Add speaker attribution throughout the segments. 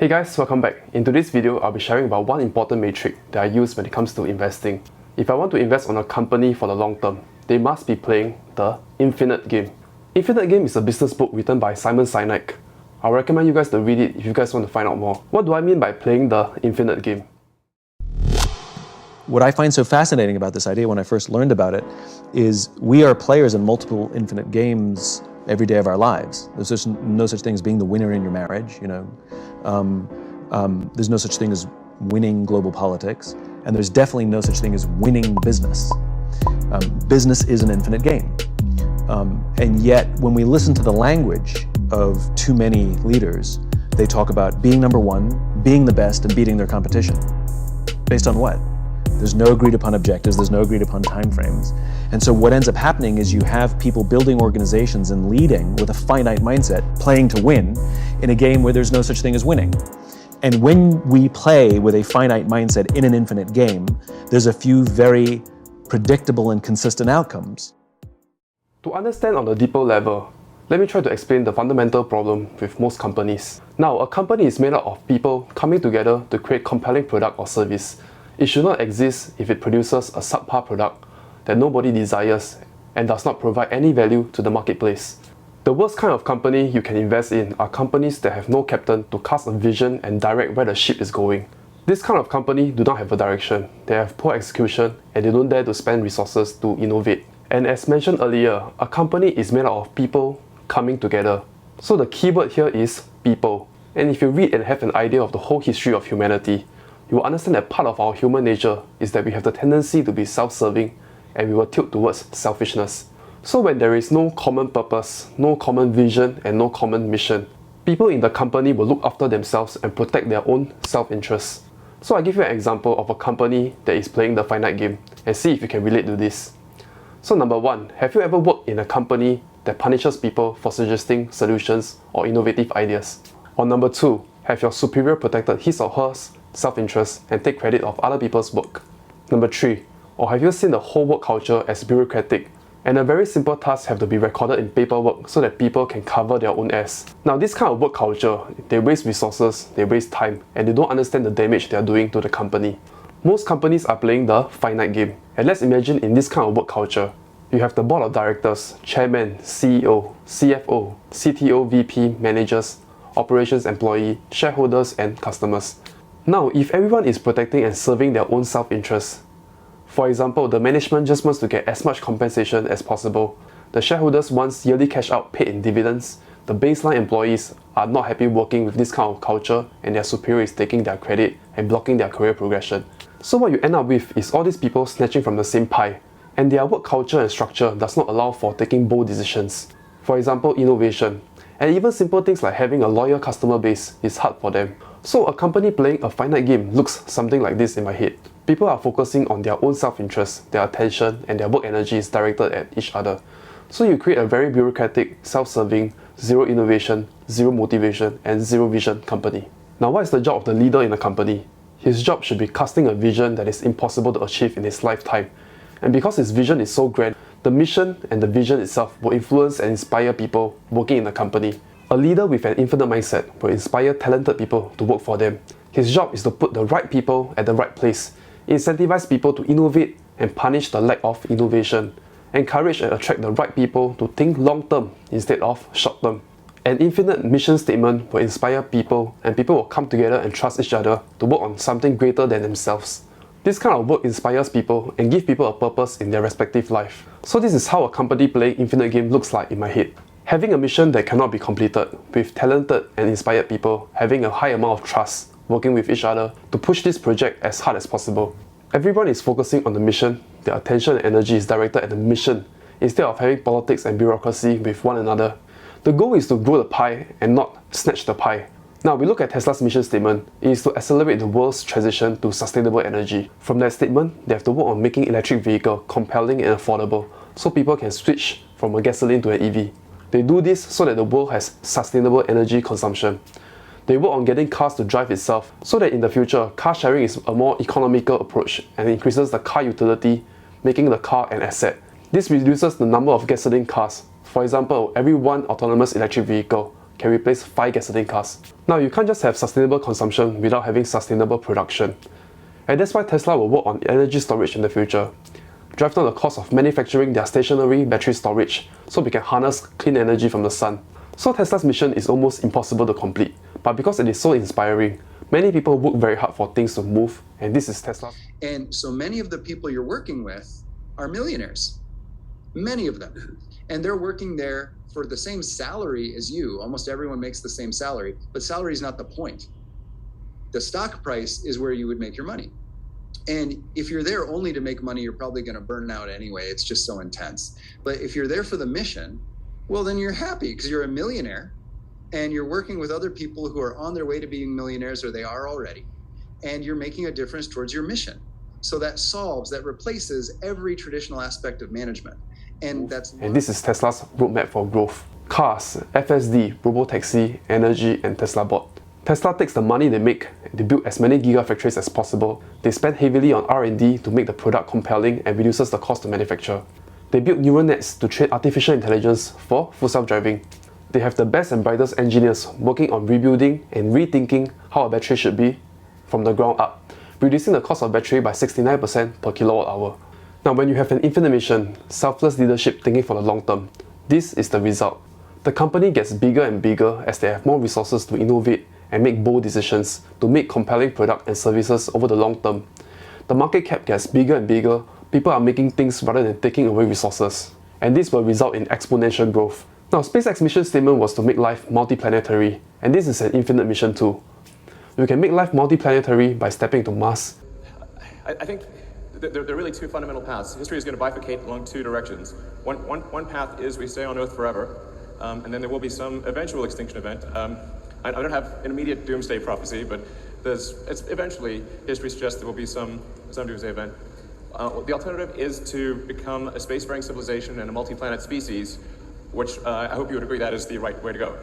Speaker 1: Hey guys, welcome back. In today's video, I'll be sharing about one important metric that I use when it comes to investing. If I want to invest on a company for the long term, they must be playing the Infinite Game. Infinite Game is a business book written by Simon Sinek. I'll recommend you guys to read it if you guys want to find out more. What do I mean by playing the Infinite Game?
Speaker 2: What I find so fascinating about this idea when I first learned about it is we are players in multiple infinite games every day of our lives. There's no such thing as being the winner in your marriage, there's no such thing as winning global politics, and there's definitely no such thing as winning business. Business is an infinite game. And yet, when we listen to the language of too many leaders, they talk about being number one, being the best, and beating their competition. Based on what? There's no agreed upon objectives, there's no agreed upon timeframes. And so what ends up happening is you have people building organizations and leading with a finite mindset, playing to win, in a game where there's no such thing as winning. And when we play with a finite mindset in an infinite game, there's a few very predictable and consistent outcomes.
Speaker 1: To understand on a deeper level, let me try to explain the fundamental problem with most companies. Now, a company is made up of people coming together to create compelling product or service. It should not exist if it produces a subpar product that nobody desires and does not provide any value to the marketplace. The worst kind of company you can invest in are companies that have no captain to cast a vision and direct where the ship is going. This kind of company do not have a direction, they have poor execution, and they don't dare to spend resources to innovate. And as mentioned earlier, a company is made up of people coming together. So the keyword here is people. And if you read and have an idea of the whole history of humanity, you will understand that part of our human nature is that we have the tendency to be self-serving and we will tilt towards selfishness. So when there is no common purpose, no common vision, and no common mission, people in the company will look after themselves and protect their own self-interest. So I give you an example of a company that is playing the finite game and see if you can relate to this. So number one, have you ever worked in a company that punishes people for suggesting solutions or innovative ideas? Or number two, have your superior protected his or her self-interest and take credit of other people's work? Number three, or have you seen the whole work culture as bureaucratic and a very simple task have to be recorded in paperwork so that people can cover their own ass? Now this kind of work culture, they waste resources, they waste time, and they don't understand the damage they are doing to the company. Most companies are playing the finite game. And let's imagine in this kind of work culture, you have the board of directors, chairman, CEO, CFO, CTO, VP, managers, operations employee, shareholders, and customers. Now, if everyone is protecting and serving their own self-interest, for example, the management just wants to get as much compensation as possible, the shareholders wants yearly cash out paid in dividends, the baseline employees are not happy working with this kind of culture and their superior is taking their credit and blocking their career progression. So what you end up with is all these people snatching from the same pie, and their work culture and structure does not allow for taking bold decisions. For example, innovation. And even simple things like having a loyal customer base is hard for them. So a company playing a finite game looks something like this in my head. People are focusing on their own self-interest, their attention, and their work energy is directed at each other. So you create a very bureaucratic, self-serving, zero innovation, zero motivation, and zero vision company. Now what is the job of the leader in a company? His job should be casting a vision that is impossible to achieve in his lifetime. And because his vision is so grand, the mission and the vision itself will influence and inspire people working in the company. A leader with an infinite mindset will inspire talented people to work for them. His job is to put the right people at the right place, incentivize people to innovate and punish the lack of innovation, encourage and attract the right people to think long-term instead of short-term. An infinite mission statement will inspire people and people will come together and trust each other to work on something greater than themselves. This kind of work inspires people and gives people a purpose in their respective life. So this is how a company playing infinite game looks like in my head. Having a mission that cannot be completed, with talented and inspired people having a high amount of trust, working with each other to push this project as hard as possible. Everyone is focusing on the mission, their attention and energy is directed at the mission, instead of having politics and bureaucracy with one another. The goal is to grow the pie and not snatch the pie. Now we look at Tesla's mission statement. It is to accelerate the world's transition to sustainable energy. From that statement, they have to work on making electric vehicle compelling and affordable so people can switch from a gasoline to an EV. They do this so that the world has sustainable energy consumption. They work on getting cars to drive itself so that in the future, car sharing is a more economical approach and increases the car utility, making the car an asset. This reduces the number of gasoline cars. For example, every one autonomous electric vehicle can replace 5 gasoline cars. Now, you can't just have sustainable consumption without having sustainable production. And that's why Tesla will work on energy storage in the future, drive down the cost of manufacturing their stationary battery storage so we can harness clean energy from the sun. So Tesla's mission is almost impossible to complete, but because it is so inspiring, many people work very hard for things to move, and this is Tesla.
Speaker 3: And so many of the people you're working with are millionaires, many of them. And they're working there for the same salary as you. Almost everyone makes the same salary, but salary is not the point. The stock price is where you would make your money. And if you're there only to make money, you're probably going to burn out anyway. It's just so intense. But if you're there for the mission, well, then you're happy because you're a millionaire and you're working with other people who are on their way to being millionaires, or they are already, and you're making a difference towards your mission. So that replaces every traditional aspect of management. And
Speaker 1: this is Tesla's roadmap for growth. Cars, FSD, Robotaxi, energy, and Tesla Bot. Tesla takes the money they make, they build as many gigafactories as possible. They spend heavily on R&D to make the product compelling and reduces the cost to manufacture. They build neural nets to train artificial intelligence for full self-driving. They have the best and brightest engineers working on rebuilding and rethinking how a battery should be from the ground up, reducing the cost of battery by 69% per kilowatt hour. Now, when you have an infinite mission, selfless leadership thinking for the long term, this is the result. The company gets bigger and bigger as they have more resources to innovate and make bold decisions to make compelling products and services over the long term. The market cap gets bigger and bigger, people are making things rather than taking away resources. And this will result in exponential growth. Now, SpaceX's mission statement was to make life multiplanetary, and this is an infinite mission too. We can make life multiplanetary by stepping to Mars.
Speaker 4: I think there are really two fundamental paths. History is going to bifurcate along two directions. One path is we stay on Earth forever, and then there will be some eventual extinction event. I don't have an immediate doomsday prophecy, but eventually history suggests there will be some doomsday event. The alternative is to become a spacefaring civilization and a multi-planet species, which I hope you would agree that is the right way to go.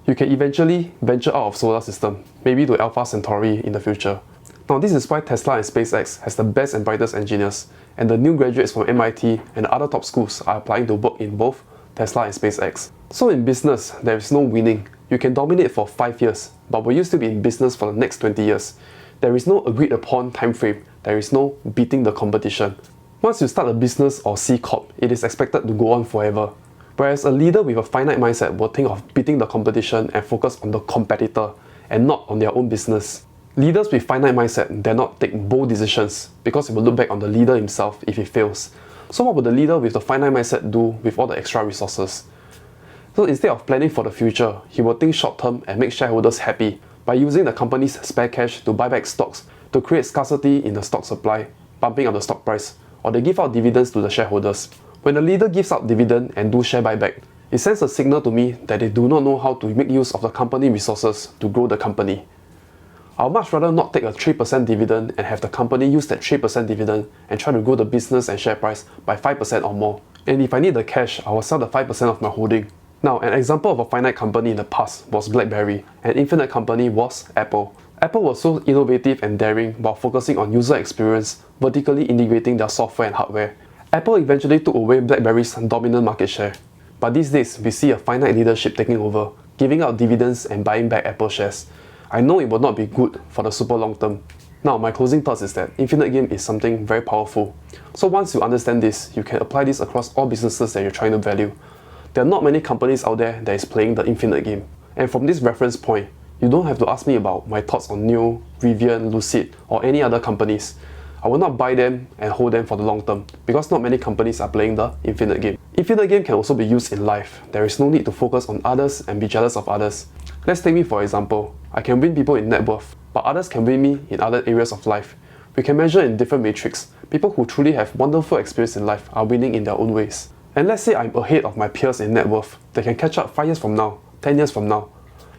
Speaker 1: You can eventually venture out of solar system, maybe to Alpha Centauri in the future. Now, this is why Tesla and SpaceX has the best and brightest engineers, and the new graduates from MIT and other top schools are applying to work in both Tesla and SpaceX. So in business, there is no winning. You can dominate for 5 years, but will you still be in business for the next 20 years? There is no agreed upon time frame. There is no beating the competition. Once you start a business or C Corp, it is expected to go on forever. Whereas a leader with a finite mindset will think of beating the competition and focus on the competitor and not on their own business. Leaders with finite mindset dare not take bold decisions because it will look back on the leader himself if he fails. So what would the leader with the finite mindset do with all the extra resources? So instead of planning for the future, he will think short term and make shareholders happy by using the company's spare cash to buy back stocks to create scarcity in the stock supply, pumping up the stock price, or they give out dividends to the shareholders. When a leader gives out dividend and do share buyback, it sends a signal to me that they do not know how to make use of the company resources to grow the company. I'd much rather not take a 3% dividend and have the company use that 3% dividend and try to grow the business and share price by 5% or more. And if I need the cash, I will sell the 5% of my holding. Now, an example of a finite company in the past was BlackBerry. An infinite company was Apple. Apple was so innovative and daring while focusing on user experience, vertically integrating their software and hardware. Apple eventually took away BlackBerry's dominant market share. But these days, we see a finite leadership taking over, giving out dividends and buying back Apple shares. I know it will not be good for the super long term. Now, my closing thoughts is that infinite game is something very powerful. So once you understand this, you can apply this across all businesses that you're trying to value. There are not many companies out there that is playing the infinite game. And from this reference point, you don't have to ask me about my thoughts on Neo, Rivian, Lucid, or any other companies. I will not buy them and hold them for the long term because not many companies are playing the infinite game. Infinite game can also be used in life. There is no need to focus on others and be jealous of others. Let's take me for example. I can win people in net worth, but others can win me in other areas of life. We can measure in different metrics. People who truly have wonderful experience in life are winning in their own ways. And let's say I'm ahead of my peers in net worth. They can catch up 5 years from now, 10 years from now.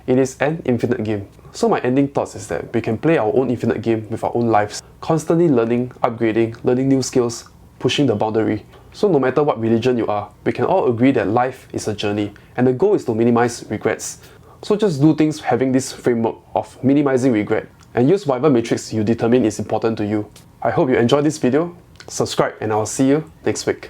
Speaker 1: It is an infinite game. So my ending thoughts is that we can play our own infinite game with our own lives, constantly learning, upgrading, learning new skills, pushing the boundary. So no matter what religion you are, we can all agree that life is a journey, and the goal is to minimize regrets. So just do things having this framework of minimizing regret, and use whatever matrix you determine is important to you. I hope you enjoyed this video. Subscribe and I'll see you next week.